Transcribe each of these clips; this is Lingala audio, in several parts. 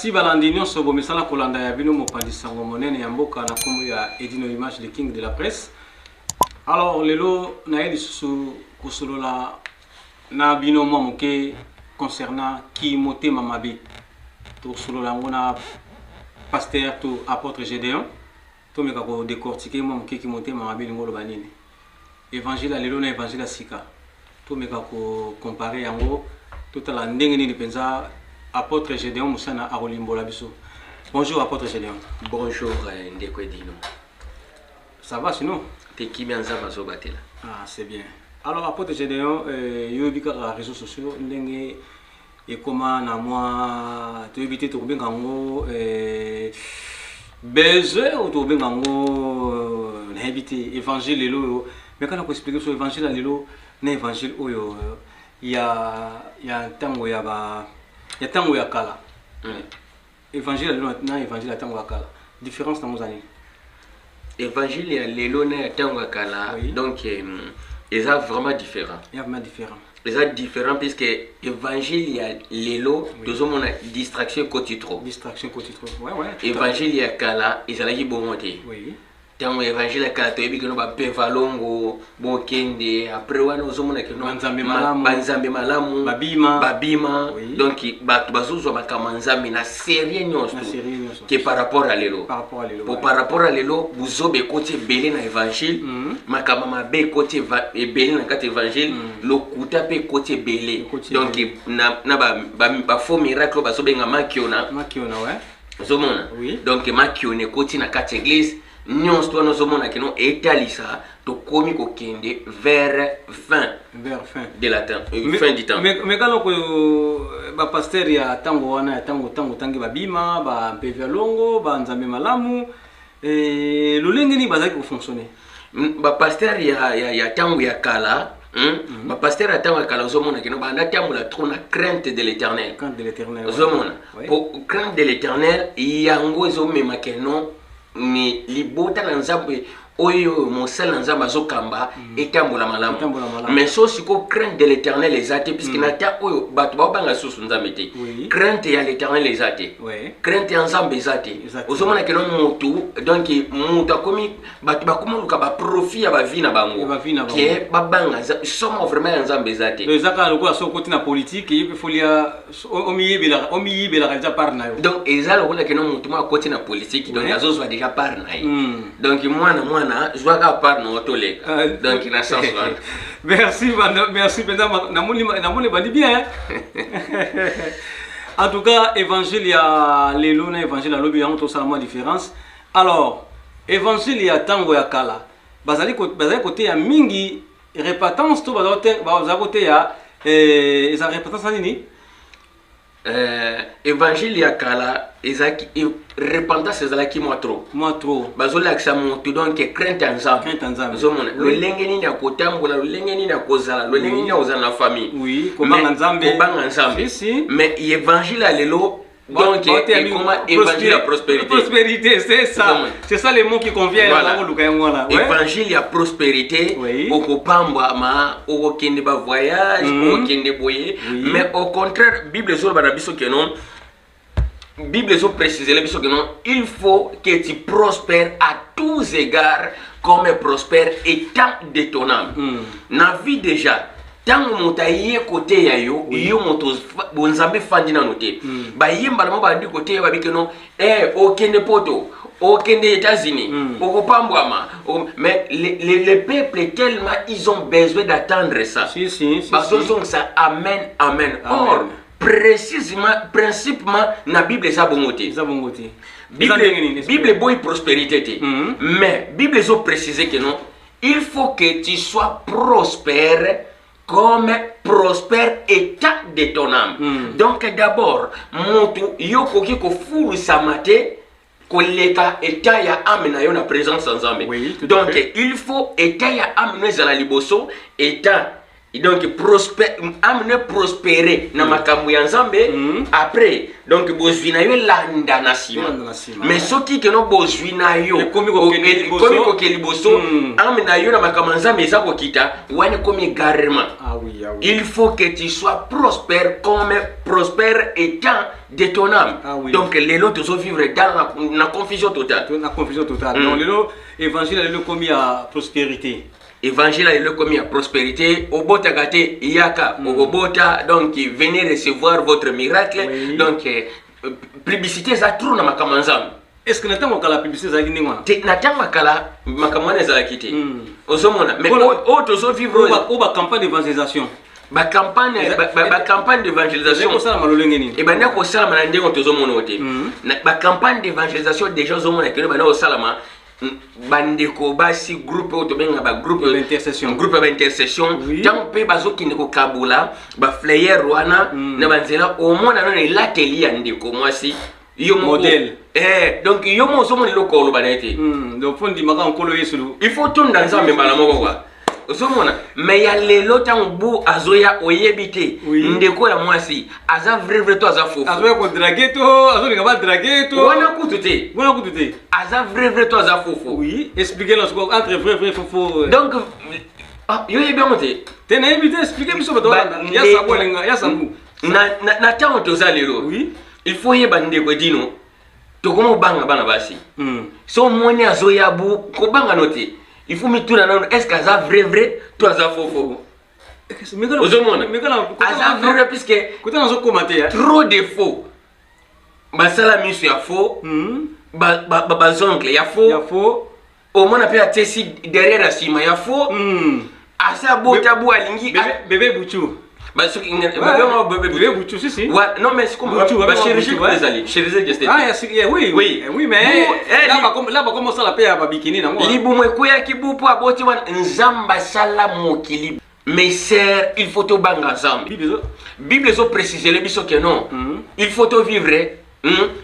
Merci Balandinho Sobo Mesala Kolanda ya bino mopandi sango monene ya mboka na kombo ya Edino Image le king de la presse. Alors lelo na yeli susu kosolola na bino moke concernant qui moté mamabe. To solola ngona pasteur to apôtre Gédéon. To meka ko décortiquer moke qui moté mamabe ngolo banini. Évangile lelo na évangile sika. To meka ko comparer yango tout la ndenge ni penza apôtre Gédéon Moussana Arolimbola Bisso. Bonjour apôtre Gédéon. Bonjour Ndeko Edino. Ça va sinon? T'es qui bien ça mazo batela? Ah c'est bien. Alors apôtre Gédéon, yo bika réseaux sociaux ndenge et comment na moi tu éviter to benga ngo besoin ou to benga ngo na éviter évangile lelo mais quand on expliquer sur évangile lelo na évangile oyo il y a tango ya ba ya tango ya kala. Évangile lelo na évangile tango ya kala. Différence dans nos années. Évangile ya lelo na tango ya kala donc ils sont vraiment différents. Il y a vraiment différent. Ils sont différents puisque évangile ya lelo deux hommes ont distraction côté trop. Distraction côté trop. Ouais ouais. Évangile ya kala ils allaient bonté. Oui. Tango évangile kala to yebi que no ba pevalongo bo kende après wana ozomona que no banzambe malamu babima donc ba bazuzwa makamanzambe na série nyonso que par rapport à lelo par rapport à lelo buzobe côté belé na évangile makamama be côté belé na kati évangile lokuta pe côté belé donc na ba faux miracle bazobenga makiona ouais ozomona donc makione côté na kati église nyonso to nozomona que non etalisa to komi ko kende vers fin de la temps fin du temps mais quand ko ba pasteur ya tango wana ya tango tangi babima ba mpevalongo ba nzambe malamu lolenge ni bazaki ko fonctionner ba pasteur ya tango ya kala ba pasteur ya tango ya kala ozomona que non ba ndatamula trop na crainte de l'éternel ozomona pour crainte de l'éternel yango ezomema que non ni libota na nzambe oyo mosala nzambe azokamba etambola malamu mais so siko crainte de l'éternel ezate puisque na ta oyo bato babanga susu nzambe te crainte ya l'éternel ezate crainte ya nzambe ezate ozomona ke no mutu donc mutu akomi bato bakomoluka ba profit ya bavi na bango ke babanga somo vraiment ya nzambe ezate ezaka lokola so koti na politique yepe folia omiyibela kaja par na yo donc ezala lokola ke no mutu ma koti na politique donc azozwa déjà par na ye donc mwana je vois qu'à part nos tolé donc il a sens merci madame namoni bandi bien en tout cas évangile ya lelo na évangile ya lobi yango to salama différence alors évangile ya tango ya kala bazali côté ya mingi répétance to bazali côté ya eza répétance nini évangile ya kala ezaki repentance ezalaki moi trop bazolakisa motu donc crainte ya nzambe ozomona lolenge nini ya kotambola lolenge nini ya kozala lolenge nini ya kozala na famille kobanga nzambe mais évangile ya lelo donc comment évangile la prospérité c'est ça le mot qui convient voilà. Évangile ya prospérité okopambwa ma okokende ba voyage okokende boye mais au contraire bible zo bana biso que non bible zo préciser la biso que non il faut que tu prospères à tous égards comme prospère étant de ton âme na vie déjà tango motaye côté ya yo moto bonzambe fandi na noté ba yimba na mabandi côté ba bike non okende poto okende États-Unis okopambwama mais les peuples tellement ils ont besoin d'attendre ça parce que ça amen or principalement na bible ça bongoté bible boy prospérité mais bible zo préciser que non il faut que tu sois prospère comme prospère état de ton âme. Donc d'abord, motu yoko kiko fulu samate koleka état ya âme na yo na présence ensemble. Donc il faut état ya âme na zala liboso état donc amener prospérer na makambo ya nzambe après donc bozwi na yo landa na sima mais soki ke no bozwi na yo komi koke liboso amena yo na makambo ya nzambe eza kokita wana komi garement. Il faut que tu sois prospère comme prospère étant de ton âme. Donc les lots doivent vivre dans la confusion totale. La confusion totale. Donc l'évangile est commis à prospérité. Évangile est le commis à prospérité. Obota gate yaka obota donc venez recevoir votre miracle. Donc publicité za trop na makamanzam. Est-ce que natanga kala publicité za kiningwa? Natanga kala makamane za kite. Ozomona mais o tozo vivre oba campagne d'évangélisation. Ba campagne d'évangélisation. Et ben na ko sala na ndengo tozomona ote. Ba campagne d'évangélisation déjà ozomona que ba na salama bandeko basi groupe otobenga ba groupe d'intercession tant pe bazokinde ko kabula ba flyer wana na banzela au moins na l'atelier ndeko mwasi yo modèle donc yo mo somo le ko lo banete donc fondi maka nkolo yesu il faut tout dans nzambe mbala moko kwa osomona mais ya lelo tangu azoya oyebite ndeko ya mwasi aza vrai to aza faux azoya ko dragueto azolinga ba dragueto wana kutute aza vrai to aza faux oui expliquez-nous entre vrai faux donc yo yebi amote tena éviter expliquer biso bato ya sabolenga ya sabu na tango toza lelo oui il faut yeba ndeko dino to komo banga bana basi so moni azoya bu ko banga note il faut mettre là est-ce que ça vrai toi ça faux ozomona aza vrai puisque trop de faux basala misu ya faux ba zongle ya faux au moins après atesi derrière la cima ya faux asa bota bu alingi bébé buchu parce que bébé buchu si non mais c'est comme ba chirurgie gesté oui mais là va commencer la paix à babikini na moi libu mwekoya kibupo aboti wana nzamba sala mokili mais sœur il faut to banga nzambe bible zo préciser le biso que non il faut to vivre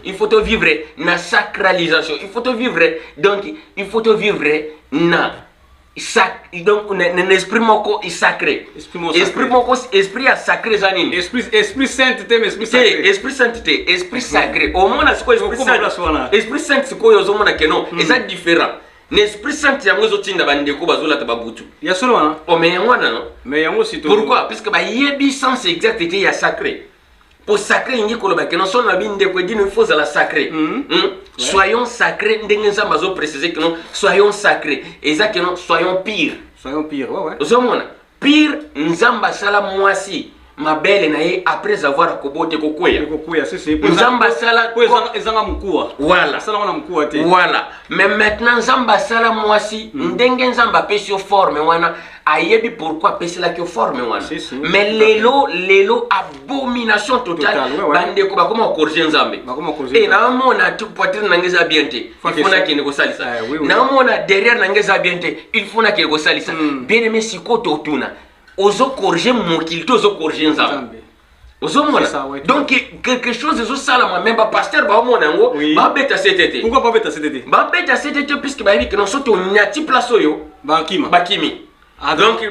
il faut te vivre na sacralisation il faut te vivre donc il faut te vivre na donc un esprit moko est sacré esprit moko esprit à sacré zanini esprit sainteté mais esprit sacré au moins na siko esprit saint siko yozo mona que non et ça différent l'esprit saint yango zo tinda bandeko bazola ta babutu ya solo wana o mais yango wana non mais yango sito pourquoi parce que ba yebi sens exacté ya sacré pour sacré ingi koloba que non son na binde ko dino il faut la sacré soyons sacrés ndenge nzamba zo préciser que non soyons sacrés et ça que non soyons pires ouais ozomona pire nzamba sala mwasi mabele na ye après avoir kobote kokwea c'est nzamba sala ezanga mukua voilà sala wana mukua te voilà mais maintenant nzamba sala mwasi ndenge nzamba pesio forme wana ayebi pourquoi pesela que forme wana mais lelo abomination totale bande ko bakoma corriger nzambe et na mona tu poitrine nangeza bien te il faut na kende ko salisa na mona derrière nangeza bien te il faut na kende ko salisa bien aimé sikoto tuna ozo corriger mokili to ozo corriger nzambe ozomona donc quelque chose zo sala moi même pasteur ba mona ngo ba beta CTT pourquoi pas beta CTT ba beta CTT puisque ba que non soto nyati place oyo bakimi donc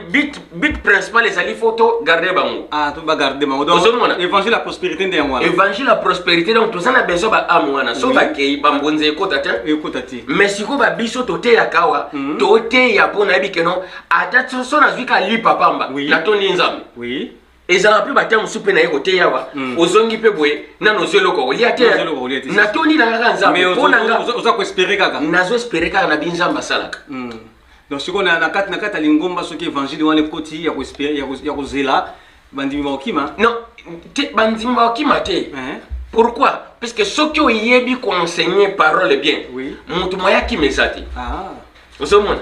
but principal les ali photo garder bango to ba garder bango donc évangile la prospérité ndengwana évangile la prospérité donc tous ana besoin ba amwana so ba kei ba mbonze ekotati mais siko ba biso tote ya kawa tote ya pona bi que non atatu so na zwika li papamba na toni nzambe oui ezala pe batamu supe na ekote yawa ozongi pe boye nano zeloko olia te na toni na ngaka nzambe pona nga oza ko espérer kaka nazo espérer kaka na binzamba salaka donc siko na kata lingomba soki évangile wana koti ya ko espérer ya ko zela bandimi bakima non bandimi bakima te pourquoi parce que soki oyebi ko enseigner parole bien mutu moya kimezati osomona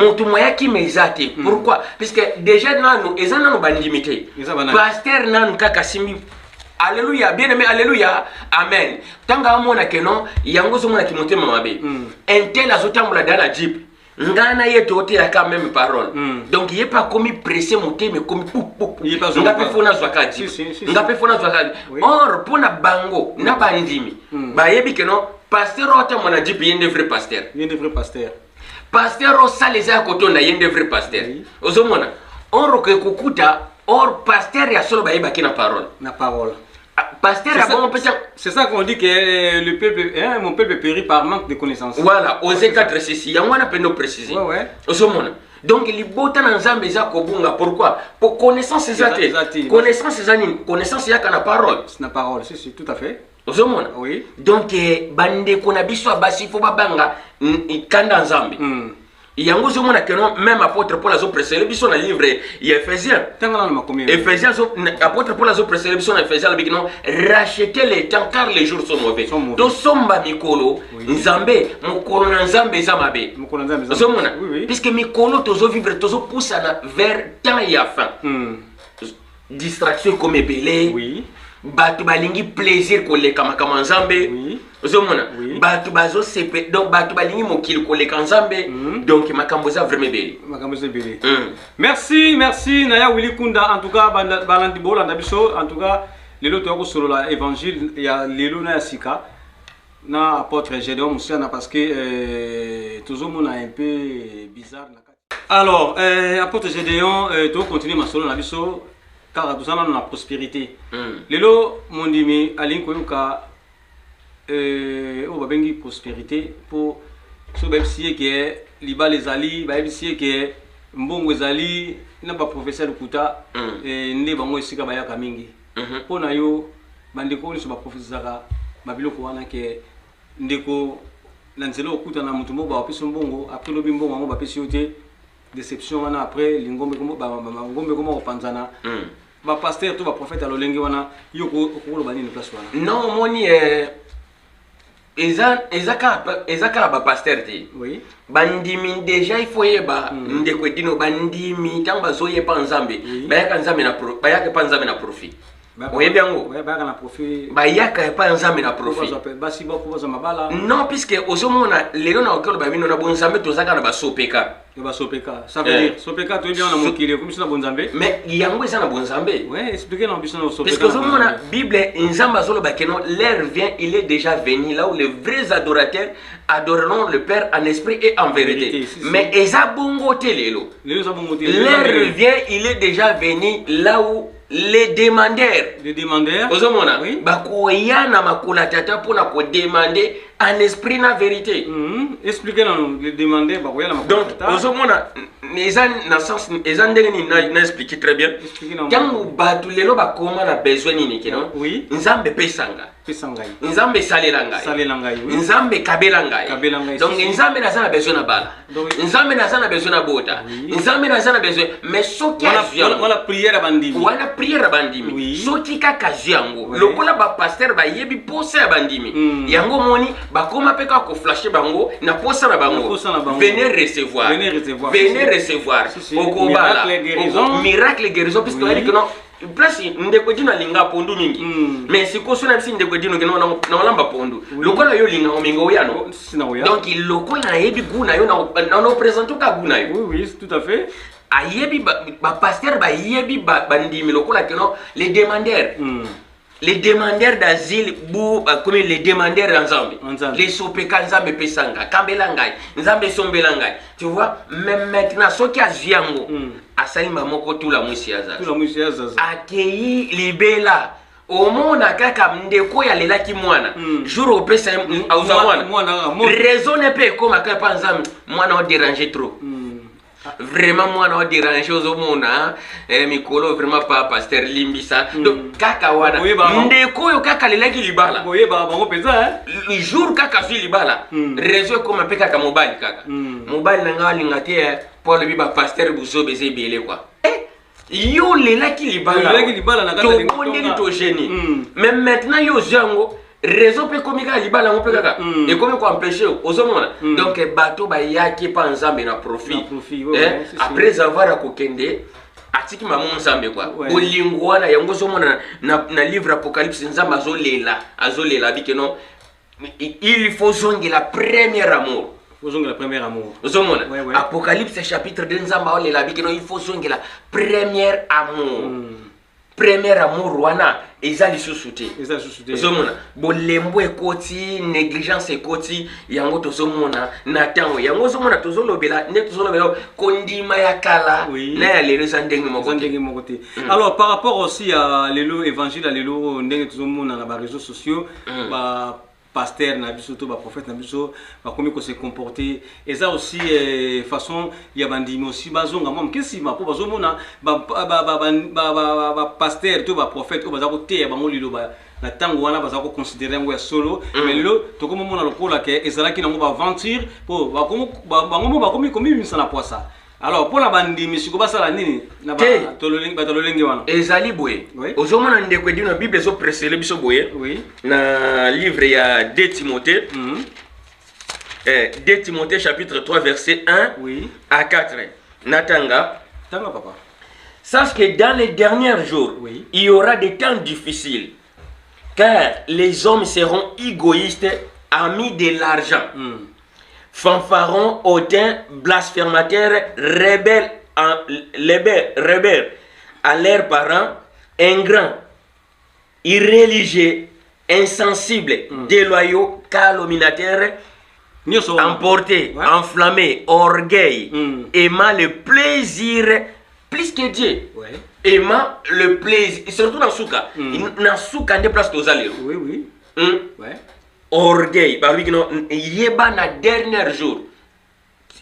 mutu moya kimezati pourquoi parce que déjà nanu ezana no bandimité pasteur nanu kaka simbi alléluia bien aimé alléluia amen tanga amona que non yango somona kimotema mabe intel azotambola dans la jeep ngana yeto te ya quand même parole donc il est pas comme pressé monter mais comme ngape fona zwakati ngape fona zwakati or pona bango na bandimi ba yebi que non pasteur ota mona jeep yende vrai pasteur pasteur o saleza koto na yende vrai pasteur ozomona on kukuta or pasteur ya solo ba yebaki na parole. Na parole. Pasteur a bon peut-être. C'est ça qu'on dit que le peuple, mon peuple périt par manque de connaissances. Voilà, Osée 4 ceci, il y a moins à peine de préciser. Ouais. Donc les bota na nzambe za kobunga, pourquoi? Pour connaissance ezate. Connaissance ezani, connaissance ya kana parole. C'est na parole, c'est tout à fait. Ozomona? Oui. Donc bande kona biso basi fo babanga kanda nzambe. Yango zomona que non même apôtre Paul azo précédé biso na livre Éphésiens. Tangala na makomia. Éphésiens apôtre Paul azo précédé biso na Éphésiens le bikino racheter les temps car les jours sont mauvais. To somba mikolo nzambe mukolo na nzambe za mabe. Mukolo nzambe za. Zomona? Puisque mikolo tozo vivre tozo poussa na vers temps ya fin. Distraction comme belé. Oui. Batu balingi plaisir koleka makama nzambe. Oui. Ozomona? Batu bazo sepe donc batu balingi mokili koleka nzambe. Donc makambo za vraiment belé. Makambo za belé. Merci Naya Willy Kunda en tout cas balandi bolanda biso en tout cas lelo to ko solo la évangile ya lelo na sika na apôtre Gédéon Moussiana parce que tozomona un peu bizarre na kati. Alors apôtre Gédéon to continuer ma solo na biso car tout ça na prospérité. Lelo mondimi alinko yoka on bengi prospérité pour so bebsiye ke liba les ali ba bebsiye ke mbongo ezali na ba professeur kuta nde bango esika bayaka mingi pona yo bandeko ni so ba professeur ba biloko wana ke ndeko na nzelo okuta na mutu mo ba opesa mbongo après lobi mbongo ngo ba pesi yote déception wana après lingombe komo ba ngombe komo opanzana ba pasteur to ba prophète alolengi wana yo ko loba nini place wana non moni ezaka ba pasteur te. Oui. Bandimi déjà il faut yeba ndeko dino bandimi tamba zoye pa nzambe. Bayaka nzambe na bayaka pa nzambe na profit. Oyebi yango? Bayaka na profit. Bayaka pa nzambe na profit. Basi ba kuboza mabala. Non puisque ozomona lelo na okelo ba bino na bonzambe tozaka na ba sopeka. Ba sopeka. Ça veut dire sopeka to bien na mokili comme ça na bonzambe. Mais yango eza na bonzambe. Ouais, expliquez na biso na sopeka. Parce que ozomona Bible nzamba zolo ba keno l'heure vient, il est déjà venu là où les vrais adorateurs adoreront le Père en esprit et en vérité. Mais eza bongo te lelo. L'heure vient, il est déjà venu là où les demandeurs ozomona bakoyana makula tata pona ko demander en esprit na vérité. Expliquez-nous les demandeurs bakoyana makula tata. Donc ozomona ezan na sens ezan ndenge ni na expliquer très bien. Tango batu lelo bakoma na besoin nini keno? Oui. Nzambe pesanga. Nzambe salela ngai. Nzambe kabela ngai. Donc nzambe na sana besoin na bala. Nzambe na sana besoin na bota. Nzambe na sana besoin mais soki wana prière bandimi. Wana prière bandimi. Soki kaka yango. Lokola ba pasteur ba yebi posa ya bandimi. Yango moni bakoma peka ko flasher bango na posa na bango. Venez recevoir. Venez recevoir. Okobala. Miracle guérison puisque on dit que non place ndeko dino linga pondu mingi mais siko sona bisi ndeko dino ke na lamba pondu lokola yo linga omingo yano donc lokola yebi guna yo na présenter ka guna yo. Oui tout à fait. Ayebi ba pasteur ba yebi bandimi lokola ke non les demandeurs. Les demandeurs d'asile comme les demandeurs ensemble. Les sopeka nzambe pesanga kambela ngai nzambe sombela ngai. Tu vois même maintenant ce qui a ziango asali mamoko tout la musiaza. Akei libela omona kaka ndeko ya lelaki mwana jour opesa auza mwana raisonne pe comme kapa nzambe mwana o déranger trop. Vraiment moi on dérange aux mona mikolo vraiment pas pasteur limbisa donc kaka wana ndeko yo kaka lelaki libala boyeba bango peza le jour kaka fi libala réseau comme pe kaka mobile kaka mobile nanga lingate pour le biba pasteur buso beze belé quoi yo lelaki libala na kata lingo to génie mais maintenant yo zango réseau peut comme ça libala on peut kaka et comme quoi empêcher ozomona donc bateau ba yaki pa nzambe na profit après avoir akokende atiki mamu nzambe quoi olingo wana yango zomona na livre Apocalypse nzamba azolela bike non il faut zonger la première amour. La première amour. Apocalypse chapitre 2 nzamba olela bike non il faut zonger la première amour. premier amour wana eza lisusu te ozomona bolembo ekoti négligence ekoti yango tozomona na ntango yango ozomona tozolobela nde tozolobela kondima ya kala na ya lelo eza ndenge moko te. Alors par rapport aussi à lelo évangile à lelo ndenge tozomona na ba réseaux sociaux ba pasteur na biso to ba prophète na biso ba komi ko se comporter et ça aussi façon ya bandimi aussi bazonga mom kesi ma po bazomona ba pasteur to ba prophète ko bazako te ya bango lilo ba na tango wana bazako considérer ngo ya solo mais lelo to ko mona lokola ke ezalaki nango ba aventure po ba komi komi misana poisa. Alors pour la bandimi siko basala nini na ba tololenge wana ezali boye ozomona ndeko edina bible zo précéder biso boye na livre ya 2 Timothée 2 Timothée chapitre 3 verset 1 à 4 natanga papa. Sache que dans les derniers jours il y aura des temps difficiles car les hommes seront égoïstes, amis de l'argent, fanfarons, hautains, blasphémateurs, rebelles à leurs parents, ingrats, irréligieux, insensibles, déloyaux, calomniateurs, emportés, enflammés, orgueil, aimant le plaisir plus que Dieu. Aimant le plaisir, surtout dans Souka. Dans Souka, des places aux allées. Orgueil, il y a na dernier jour.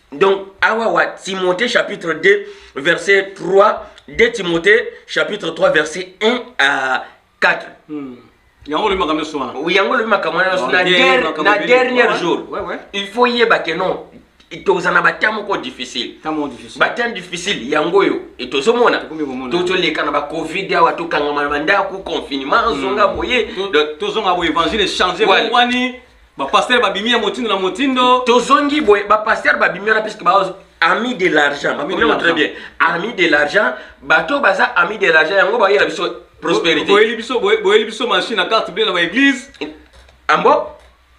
Donc, awawa Timothée chapitre 2 verset 3, 2 Timothée chapitre 3 verset 1 à 4. Yango le makamé soana. Oui, yango le makamé na dernier jour. Il faut y ba que non. Tozana batamo ko difficile. Batamo difficile yango yo. Et tozomona. Toto leka na ba Covid ya watu kangama manda ku confinement zonga boye. Tozonga bo évangile changer wani. Ba pasteur ba bimia motindo na motindo. Tozongi boye ba pasteur ba bimia na puisque ba ami de l'argent. Très bien. Ami de l'argent, bato baza ami de l'argent yango ba yela biso prospérité. Boyeli biso machine à carte bleue na ba église. Ambo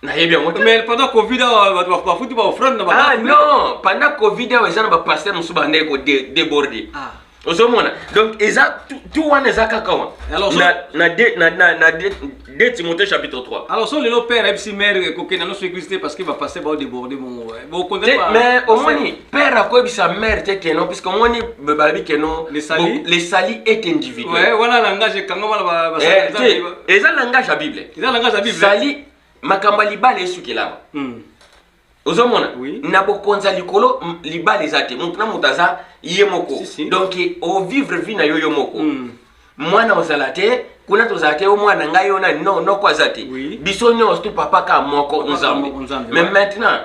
mais pendant Covid, ah non, pendant Covid, ils ont passé nous débordé. Donc, tout one est alors na 2 Timothée chapitre 3. Alors, si le père et mère qui n'ont pas église parce qu'il va passer par déborder mon. Mais au moins, père a quoi sa mère que non, puisque au moins que non. Les salis est individuel. Ouais, voilà langage quand on et ça langage à Bible. Ils ont langage à Bible. Sali makamba libala esuki laba. Ozomona na bokonza likolo libala ezate mutu na mutaza yemoko. Donc au vivre vie na yoyo moko. Mwana ozalate kuna tozate o mwana ngayo na no kwa zate. Biso nyos tu papa ka moko nzambe. Mais maintenant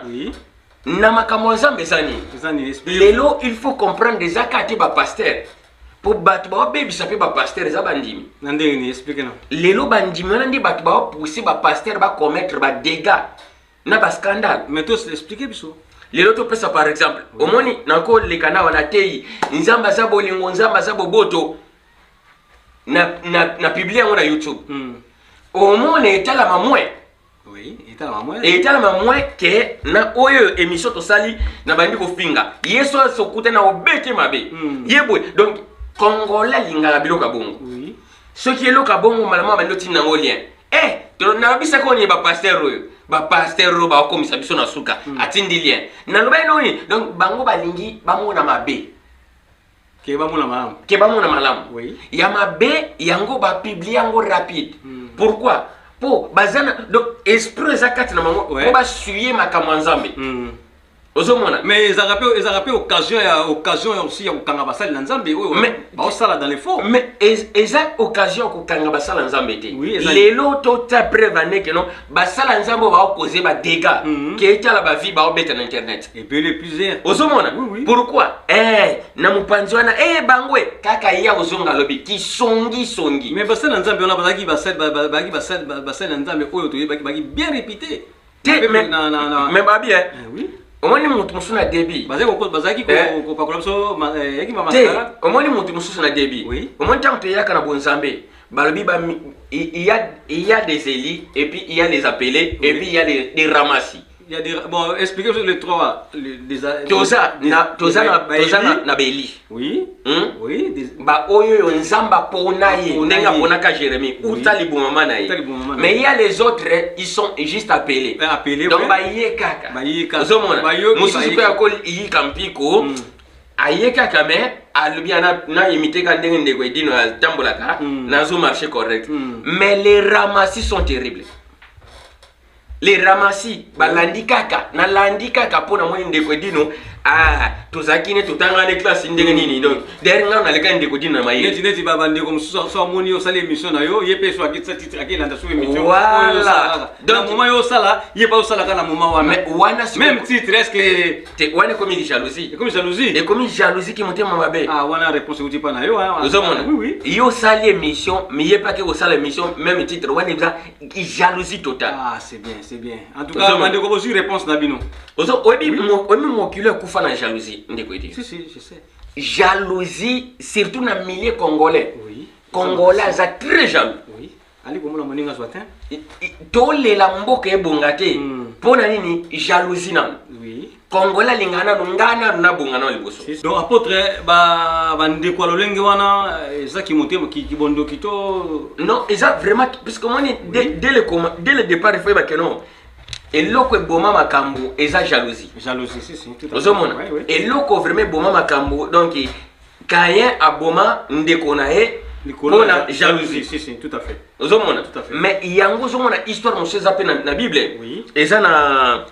na makambo nzambe zani. Lelo il faut comprendre des akati ba pasteur. Pour battre ba baby ça peut ba pasteur za bandimi. Nandé ni expliquer non. Lelo bandimi na ndi battre ba pousser ba pasteur ba commettre ba dégâts na ba scandale. Mais toi expliquer biso. Lelo to pesa par exemple. Omoni nako le kana wana tei nzamba za bolingo nzamba za boboto na publier on YouTube. Omoni etala mamwe. Oui, etala mamwe. Etala mamwe ke na oyo émission to sali na bandi ko finga. Yeso sokute na obete mabe. Yebwe donc Congolais lingala biloka bongo. Oui. Ce qui est loka bongo malama ba ndoti nango lien. To na bisa ko ni ba pasteur oyo. Ba pasteur ro ba komisa biso na suka. Atindi lien. Na loba no ni donc bango balingi bamona mabe. Ke bamona malamu. Ke bamona malamu. Oui. Ya mabe yango ba publier yango rapide. Pourquoi? Po bazana donc esprit zakati na mango ko ba suyer makamanzambe. Mais ils ont rappelé occasion aussi à Okanga Basal Nzambe. Mais ça dans les fonds. Mais exact occasion à Okanga Basal Nzambe. Les lots prévenez que non Basal Nzambe va causer des dégâts qui est à la vie va mettre sur internet. Et puis les plusieurs. Ozomona. Pourquoi? Na mupanzwana bangwe kaka ya ozonga lobi ki songi. Mais Basal Nzambe on a Basal Nzambe oyo to bagi bien répété. Mais ba bien. Oui. Omoni mutu musu na debi. Bazaki ko pakolapso yaki ba mascara. Omoni mutu musu na debi. Omoni tanto yaka na bonzambe. Balobi ba il y a des élits et puis il y a les appelés et puis il y a les ramassis. Il y a des... Bon, expliquez les trois. Toza na Beli. Oui. Oui. Bah, oyo nzamba pona ye. Nenga pona ka Jérémie. Uta li boumama na ye. Mais il y a les autres, ils sont juste appelés. Donc, bah, yé kaka. Bah, yé kaka. Zomona. Moussi pe akol yi kampiko. Aye kaka me. Alubiana na imité quand ndenge ko dino tambolaka. Nazo marché correct. Mais les ramassis sont terribles. Les ramassis, balandi kaka, na landi kaka pona moni ndeko dino, tozakine totanga les classes ndenge nini donc derrière na leka ndeko dino maye. Neti babande comme so moni yo sala émission na yo, yepe so akitsa titre akilanda so émission. Voilà. Donc moment yo sala, yepa yo sala kana moment wana. Mais wana si même titre est-ce que te wana comme jalousie. Comme jalousie. Et comme jalousie qui monte mabe. Wana réponse uti pa na yo hein. Oui. Yo sala émission, mais yepa ke yo sala émission même titre wana eza jalousie totale. C'est bien. C'est bien. En tout cas, on a reçu réponse d'Abino. Mon culeur koufa na jalousie. Si, je sais. Jalousie, surtout dans le milieu congolais. Oui. Congolais, ça très jaloux. Oui. Ali bomo la moninga soitin. Tole la mboka ebongate. Pona nini jalousie nan. Oui. Congolais lingana ngana na bongana liboso. Donc apôtre ba ndeko lolenge wana eza ki monte ki bondo kito. Non, eza vraiment parce que moi dès le départ il faut ba que non. Et loko boma makambo eza jalousie. Jalousie si tout à fait. Et loko vraiment boma makambo donc Caïn a boma ndeko na e pona jalousie. Si tout à fait. Ozomona. Mais yango zomona histoire monsieur zappé na Bible. Oui. Eza na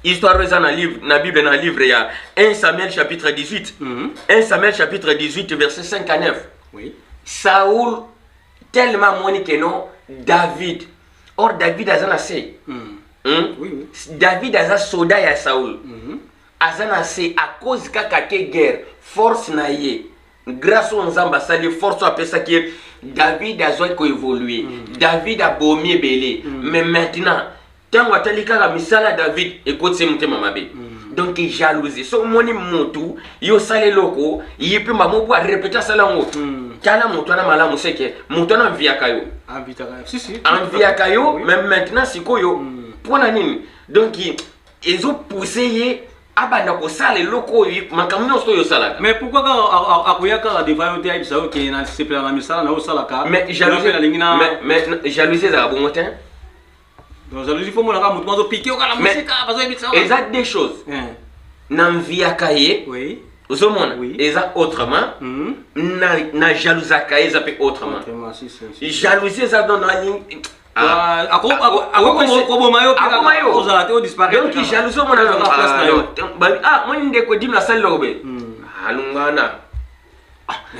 histoire eza na livre na Bible na livre il y a 1 Samuel chapitre 18. 1 Samuel chapitre 18 verset 5 à 9. Oui. Saoul tellement moni que non David. Or David azana se. Oui. David aza soda ya Saoul. Azana se à cause kaka ke guerre force na ye. Grâce aux nzamba sali force a pesa que David a zo ko évoluer. David a bomi belé. Mais maintenant tant watalika la misala David écoute c'est mutema mabe. Donc jalousie. So moni motu yo sale loko yipe mamobo a répéter sala ngo. Tala moto na malamu seke moto na viaka yo. Si. En viaka yo même maintenant sikoyo. Pona nini donc ils ont poussé abanda ko sala loko makamno so yo sala. Mais pourquoi akuyaka la devayote ya bisao ke na sepela na misala na osala ka. Mais jalousie la lingina mais jalousie za bongotin. Donc jalousie faut mona ka mutu mazo piquer au kala musika bazo bisao. Exact des choses. Nan viaka ye. Oui. Ozomona eza autrement na jalousa eza pe autrement. Jalousie ça dans la ligne donc jalousie mon ndeko dim na salle lobe alungana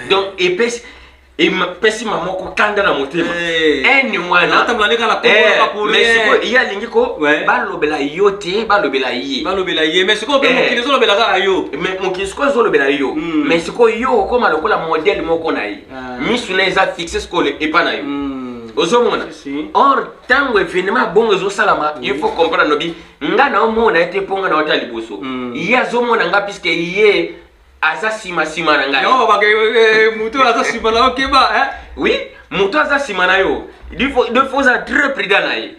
donc et pesi mamoko kanda na motema eni mwana mais siko iya lingi ko balobela yote balobela ye mais siko pe mokili zo lobela ka yo mais mokili siko zo lobela yo mais siko yo ko malokola modèle moko na yi misu na eza fixé siko le epana yo ozomona. Or tango événement bon ezo salama il faut comprendre nobi ngana omona ete ponga na hôtel liboso ya zomona nga puisque ye aza sima na nga yo ba muto aza sima na okeba oui muto aza sima na yo il faut être très prudent na ye.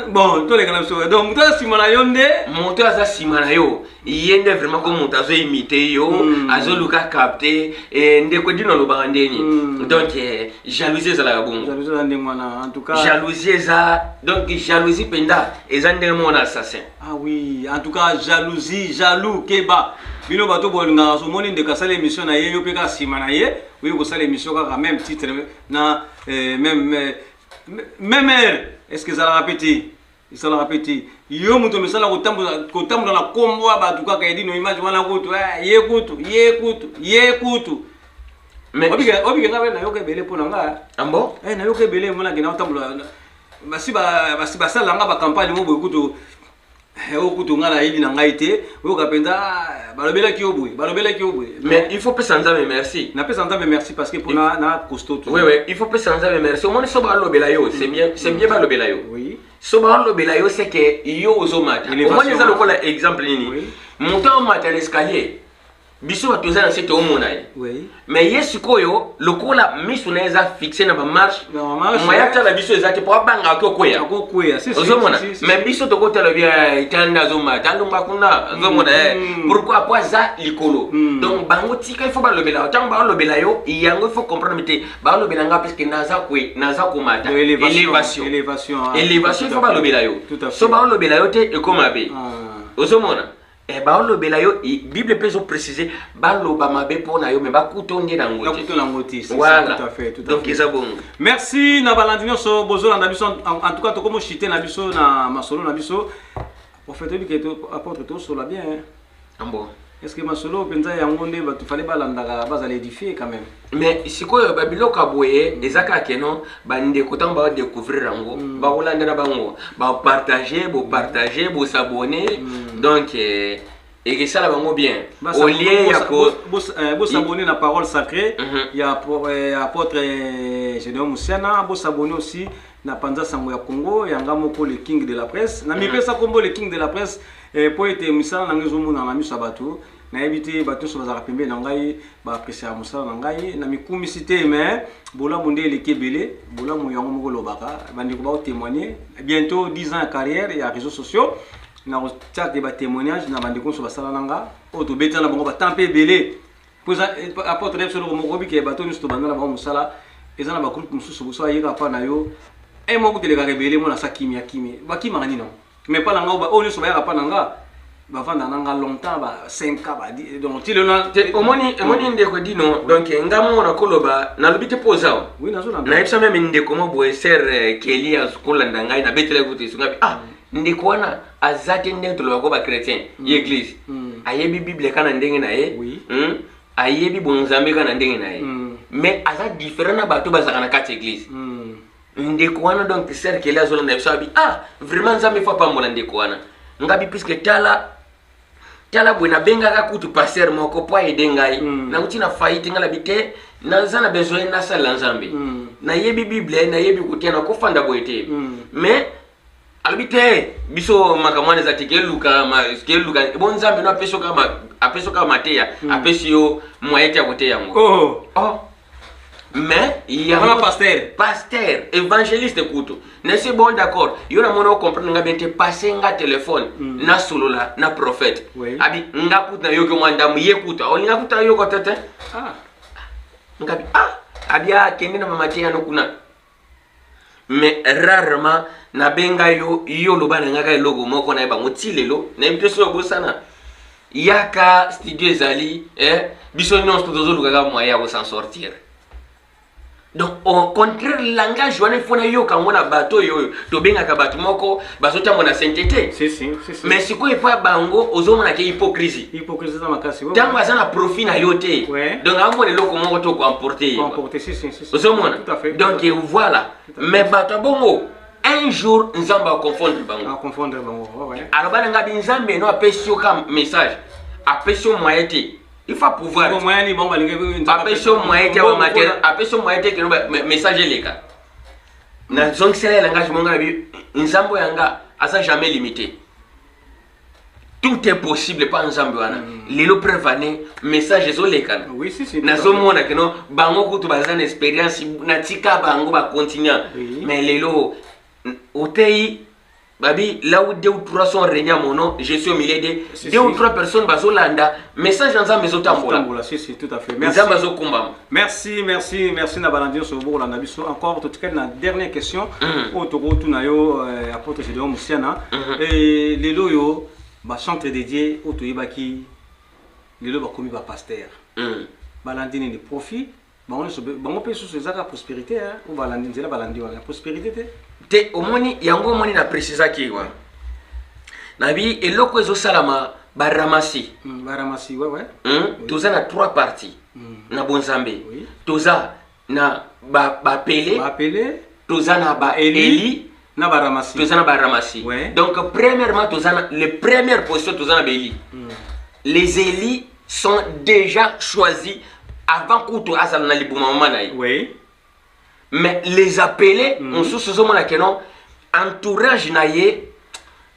Bon, toi les gars, donc muto aza sima na yo nde muto aza sima na yo yende vraiment comme muto azo imiter yo azo luka capter et ndeko dino lo bandeni donc jalousie za la bon jalousie za ndemwana en tout cas jalousie za donc jalousie penda eza ndemona assassin. Oui, en tout cas jalousie jaloux keba bino bato bolinga so moni ndeka sala émission na ye yo pe ka sima na ye oui ko sala émission ka même titre na même est-ce que ça la répéter ça la répéter yo muto misala ko tambo na kombo ba tuka ka edino image wana kutu ye kutu mais obiga ngabe na yo ke bele pona nga ambo na yo ke bele mona kina tambo basi sala nga ba campagne mo boy kutu okutu nga na ili na ngai te oka penda balobela ki obwe mais il faut pas s'en dire merci na pesa nzambe merci parce que pour na costaud oui il faut pas s'en dire merci au moins so balobela yo c'est bien balobela yo oui so balobela yo c'est que yo ozomata au moins ça lokola exemple nini montant matin l'escalier biso bato eza na se toomona ye oui mais ye sikoyo lokola miso na eza fixe na bamarche moya tala biso eza te po abanga akokwea ozomona mais biso tokotala bia etanda azomata alonga kuna azomona pourquoi po aza likolo donc bango tika il faut balobela ntango balobela yo yango il faut comprendre te balobela nga parce que naza komata élévation il faut balobela yo so balobela yo te ekoma be ozomona baolobela yo Bible peut préciser baloba mabe pona yo mais bakutonde nango te voilà tout à fait donc ils bon merci na balandino so bozola na biso en tout cas to comme chité na biso na masolo na biso prophète bi que apôtre to so la bien bon est-ce que masolo penza yango nde ba fallait balandaka bazala édifier quand même mais sikoyo babiloka boye ezaka keno bande kotan ba découvrir rango ba olandana bango ba partager bo s'abonner donc et que ça la bango bien au lieu ya ko bo s'abonner na parole sacrée il y a apôtre Gédéon Moussiana bo s'abonner aussi na Panza Sango ya Congo yanga moko le king de la presse na mi pesa kombo le king de la presse po ete misala na ngezo mona na miso bato na ebité bato so bazaka pembe na ngai ba apprécier musala na ngai na mikumisité mais bola monde le kebele bola mo yango moko lobaka bandi ko ba témoigner bientôt 10 ans de carrière et réseaux sociaux na chat de ba témoignage na bandi ko so basala nanga o to beta na bango ba tampé belé pour apporter des solo mo robi ke bato ni sto banda na ba musala ezana ba groupe mususu so ayika pa na yo e mo ko telega rebele mo na sakimi akimi ba ki mangani non mais pas langa ba oni so ba pa nanga ba vanda nanga longtemps ba 5 ans ba donc ti le na omoni ndeko dino donc ngamo na koloba na lobite poza oui na zo na na epsa même ndeko mo boy ser Kelly azukolanda ngai na betele kuti sungabi ndeko wana azate ndeko lo ba chrétien l'église ayebi bible kana ndenge na ye ayebi bonzambe kana ndenge na ye mais aza différent na bato bazaka na kati église ndeko wana donc ser Kelly azolanda bisabi vraiment nzambe fa pa mola ndeko wana ngabi puisque tala bwena benga ka kutu passer moko po aider ngai na nguti na faillite ngala bite na zana besoin na sala nzambe na yebi bible na yebi kutiana ko fanda boete mais albite biso makamwane za tike luka bon nzambe no apeso ka mateya apesio moyete akote yango mais il y a un pasteur évangéliste kuto ne c'est bon d'accord yo na mono comprendre nga bente passer nga téléphone na solola na prophète abi nga kuta yo ke mwanda mu yekuta o nga kuta yo ko tete nga abi kende na mamate ya no kuna mais rarement na benga yo loba na nga ka logo moko na ba motilelo na impression bosana yaka studio zali biso non studio luka ga moya ko s'en sortir. Donc au contraire langage wana fona yo kangona bato yo to benga ka bato moko bazota mona sainteté si mais siko ifa bango ozomona ke hypocrisie na makasi tango azana profit na yote donc amone loko moko to ko emporter si ozomona donc voilà mais bato bongo un jour nzamba confondre bango alors bana ngabi nzambe no apesio ka message apesio moyete. Il faut pouvoir. Apesio moyete wa matériel, apesio moyete que no message les gars. Na donc c'est langage monga bi nzambo yanga asa jamais limité. Tout est possible pas nzambo wana. Lelo prévané message zo lekana. Oui si. Na zo mona que no bango kutu bazana expérience na tika bango ba continuer. Mais lelo otei babi là où 2 ou 3 sont réunis à mon nom, je suis au milieu de 2 ou 3 personnes bazolanda message dans un maison tambola. Si tout à fait. Merci na balandir sur bourg la nabiso encore tout cas na dernière question autour tout na yo apôtre Gédéon Moussiana et les loyo ba centre dédié au toyibaki les lo ba komi ba pasteur. Balandine ni profit on peut sur ces prospérité ou balandine c'est la balandine la prospérité te omoni yango moni na précisa ki wa nabi eloko ezo salama baramasi toza na 3 parties na bonzambe toza na ba pele toza na ba eli na baramasi toza na baramasi donc premièrement toza na les premières positions toza na beli les élis sont déjà choisis avant kuto azala na libuma mama na yi mais les appelés on sous ce moment là que non entourage naie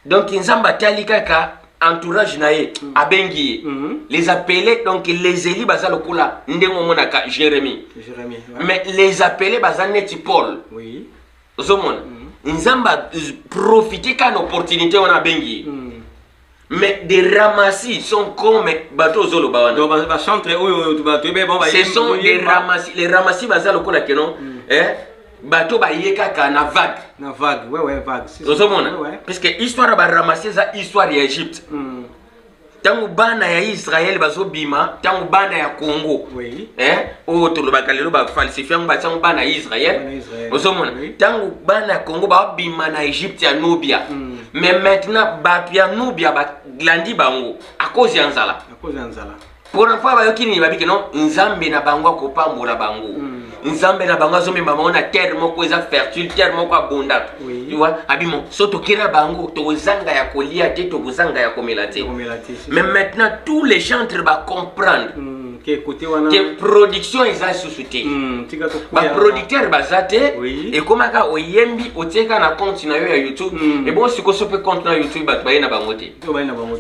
donc nzamba tali kaka entourage nae abengi les appelés donc les Élie baza lokola ndengo monaka Jérémie mais les appelés baza neti Paul oui ozomona nzamba profiter quand opportunité on a bengi mais des ramassis sont comme bateau zolo bawana donc ba chantre oyo ba to be bon ba ce sont des ramassis les ramassis baza lokola kenon bateau ba yeka na vague ouais vague ozomona parce que histoire ba ramasser za histoire ya Égypte tangu bana ya Israël bazobima tangu bana ya Congo oui o to lo bakalelo ba falsifier ba tangu bana ya Israël ozomona tangu bana ya Congo ba bima na Égypte ya Nubia mais maintenant batu ya Nubia ba glandi bango à cause ya nzala pour une fois ba yokini babike non nzambe na bango ko pambola bango nzambe na bango azomemba maona terre moko eza fertile terre moko abondante tu vois abimo soto kira bango to zanga ya kolia te to zanga ya komela te mais maintenant tous les chantres ba comprendre que production eza société ba producteur bazate et comme ka oyembi oteka na compte na yo ya YouTube et bon siko sope compte na YouTube ba bayina bango te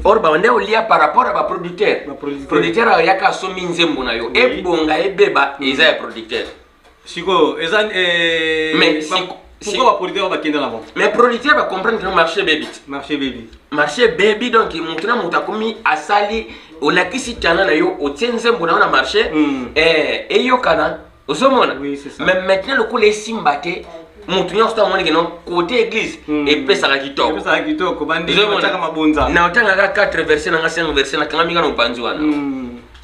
or ba ndé olia par rapport à ba producteur ya ka somi nzembo na yo e bonga e beba eza ya producteur siko eza mais pourquoi les producteurs va mais les producteurs va comprendre que le marché baby donc maintenant mutakomi asali olakisi tana na yo otenze mbona na marché et yo kana osomona mais maintenant le coup les simbate mutunya sta moni que non côté église et pesa ka kitoko bandi otaka mabonza na otanga ka 4 versets na 5 versets na kanga minga no panzi wana.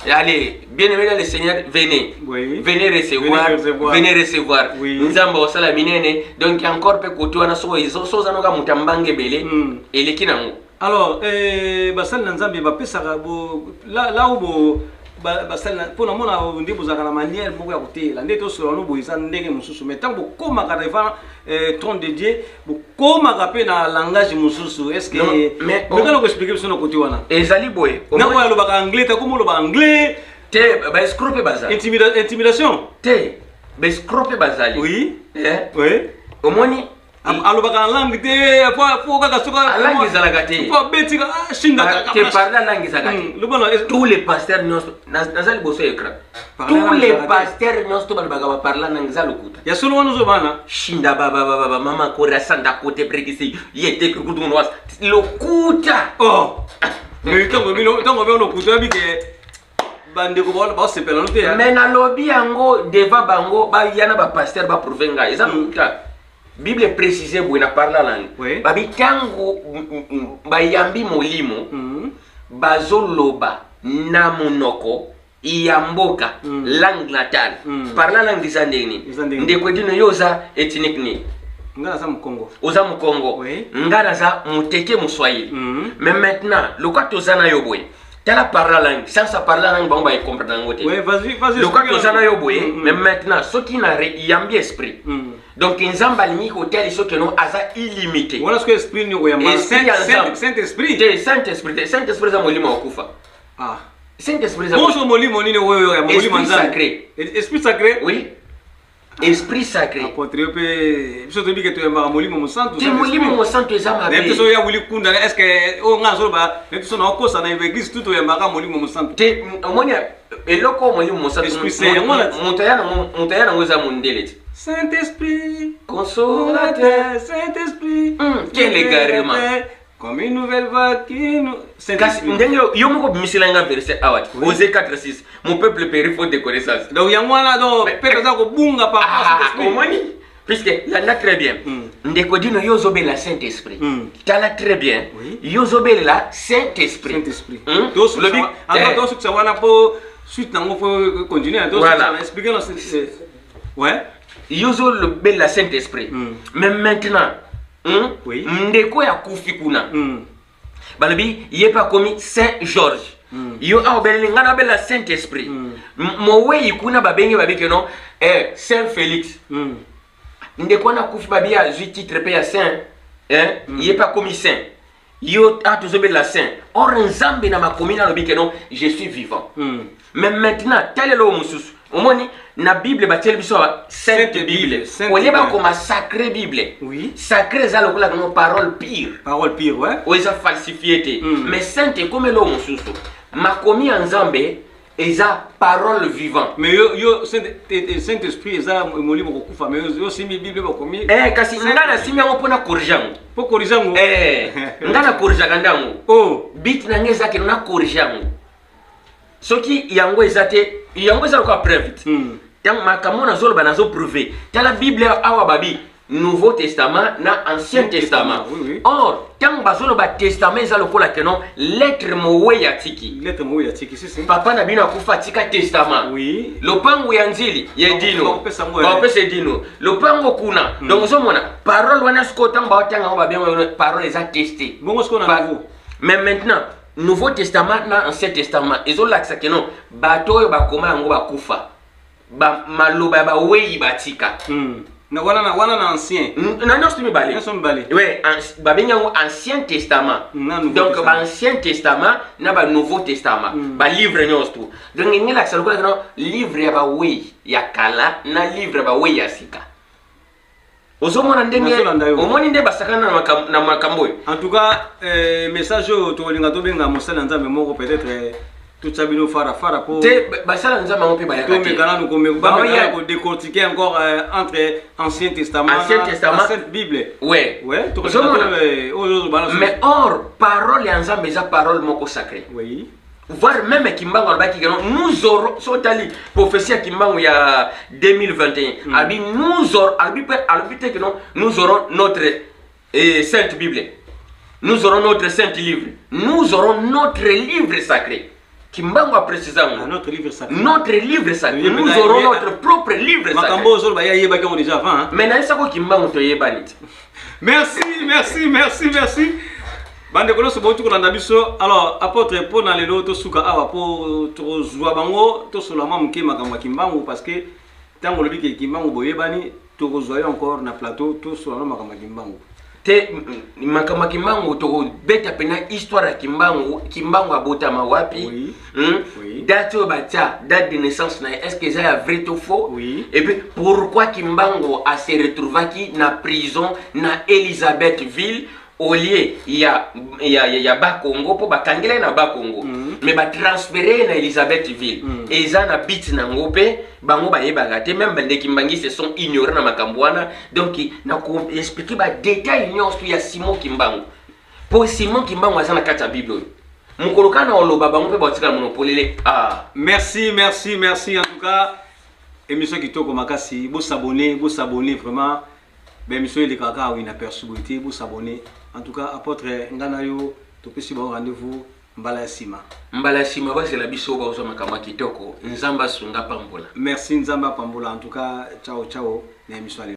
Allez, bien aimé le Seigneur, venez. Oui. Venez recevoir. Oui. Nous avons ça la minene. Donc encore peu côté on a so zanoga mutambange bele et les kinango. Alors basal nzambe ba pesa là où basal pour nous on dit vous avez la manière moko ya kotela ndeto so no boisa ndenge mususu mais tant koma ka devant trône de Dieu koma ka pe na langage mususu est-ce que mais on va expliquer sur no côté wana ezali boye na ko ya lo ba anglais ta ko lo ba anglais te ba escrope bazali intimidation te ba escrope bazali oui oui omoni alobaka langue te faut kaka soka langue zalagati faut betika shinda te parler langue zalagati tous les pasteurs nazali boso écran tous les pasteurs nyonso balobaka ba parler langue zalukuta ya solo wanu zo bana shinda baba mama kora sanda kote prekisi yete kukutu nwas lokuta mais tango bino kuta bike bande ko ba se pelano te mais na lobby yango deva bango ba yana ba pasteur ba provenga eza lokuta Bible précisé pour na parler langue. Babi tango bayambi molimo bazoloba na monoko iyamboka langue natale. Parla langue zandeni. Ndeko dino yoza ethnique ni. Ngana za Mkongo. Oza Mkongo. Ngana za muteke muswahili. Mais maintenant, le quoi tozana yoboy. Tela parla langue, sans sa parla langue bon ba comprendre ngote. Oui, vas-y. Le quoi tozana yoboy, mais maintenant ce qui n'a yambi esprit. Donc nzamba limi hotel iso que non aza illimité. Voilà ce que esprit nous voyons. Saint-Esprit. Saint-Esprit za molimo wakufa. Saint-Esprit za. Bonjour molimo nini wewe molimo sacré. Esprit sacré? Oui. Esprit sacré. Apôtre pe biso to bike to yamba molimo mo santo. Te molimo mo santo ezama be. Neto so ya wuli kunda est-ce que o ngazo ba neto so na kosa na église tout to yamba ka molimo mo santo. Te omonia eloko molimo mo santo. Esprit saint montaya na ngoza mondeleti. Saint-Esprit, consolateur, Saint-Esprit, quel égarement. Comme une nouvelle vague qui nous... Saint-Esprit. Yomoko misilanga verset awat. Osée 4:6. Mon peuple périt faute de connaissance. Donc yangwana donc peuple ça ko bunga par Saint-Esprit. Omoni. Puisque là là très bien. Ndeko dino yozobe la Saint-Esprit. Tala très bien. Yozobe la Saint-Esprit. Saint-Esprit. Donc le big alors donc ça wana po suite nango faut continuer donc ça expliquer dans ouais. Yozo le bel la Saint-Esprit. Mais maintenant, ndeko ya kufikuna. Balobi yepa komi Saint-Georges. Yo a obele ngana bel la Saint-Esprit. Mowe ikuna babenge babike non Saint-Félix. Ndeko na kufi babia zu titre pe ya Saint, yepa komi Saint. Yo a toujours bel la Saint. Or nzambe na makomina lobike non je suis vivant. Mais maintenant tel est le mususu omoni na Bible batel biso sainte Bible on est ba comme sacré Bible oui sacré ça lokola no parole pire ouais o isa falsifié mais sainte comme lo mususu makomi nzambe eza parole vivante mais yo saint esprit eza moli boko kufa mais yo simi Bible bakomi kasi ngana simi ngo pona corrigeango po corrigeango ngana corrigeanga ndango oh bit na ngeza ke na corrigeango soki yango ezate yango eza ko preuve tant makamona zolo banazo prouver tala Bible awa babi Nouveau Testament na Ancien Testament. Oui. Or, tant bazolo ba testament eza lokola ke non lettre mowe ya tiki. Lettre mowe ya tiki si. Papa na bino akufa tika testament. Oui. Lopango ya nzili ya dino. Ba pesa dino. Lopango kuna. Donc zo mona parole wana sko tant ba tanga ba bien parole eza testé. Bongo sko na nouveau. Mais maintenant Nouveau Testament na Ancien Testament ezo laksa ke non bato ba koma yango ba kufa. Ba maloba ba weyi batika. Na wana na ancien. Na non stimi balé. Ouais, ba benyango Ancien Testament. Donc ba Ancien Testament na ba Nouveau Testament. Ba livre nyos tout. Donc ngi la ça ko non livre ya ba wey ya kala na livre ba wey ya sika. Ozomona ndenge omoni nde basakana na makambo. En tout cas, message to linga to benga mosala nzambe moko peut-être tout ça bino fara pour te basala nzambe mo pe ba yakati. To mekana no kombe ba ko décortiquer encore entre Ancien Testament et Sainte Bible. Ouais. Ouais, to mais or parole ya nzambe za parole moko sacrée. Oui. Voir même Kimbango albaki que nous aurons sotali prophétie Kimbango il y a 2021 abi nous aurons albité que nous aurons notre sainte Bible, nous aurons notre saint livre, nous aurons notre livre sacré. Kimbango a précisé notre livre sacré, nous aurons notre propre livre sacré. Makambo zo ba yeba ko déjà avant mais na ça ko Kimbango to yebanit. Merci. Bande kono so botu kolanda biso. Alors apôtre pour na lelo to suka awa pour to zwa bango to solama mke makamwa Kimbangu parce que tango lobi ke Kimbangu boyebani to kozwa encore na plateau to solama makamwa Kimbangu te makamwa Kimbangu to beta pena histoire ya Kimbangu abotama wapi date batia date de naissance na est-ce que ça vrai ou faux et puis pourquoi Kimbangu a se retrouvaki na prison na Elisabethville au lieu il y a Bakongo pour bakangela na Bakongo mais ba transférer na Elisabethville et ça na bit na ngope bango ba yeba te même bande Kimbangi se sont ignorés na makambwana donc na ko expliquer ba détail nyonso ya Simon Kimbangu pour Simon Kimbangu azana kata Bible mukolokana oloba bango pe batika monopole merci en tout cas émission kitoko makasi bo s'abonner vraiment ben monsieur les kaka ou inaperçu vous s'abonner. En tout cas apôtre nganayo to pesi ba rendez-vous mbala sima ba c'est la biso ba uzoma kama kitoko nzamba sunga pambola. Merci nzamba pambola. En tout cas ciao na émission.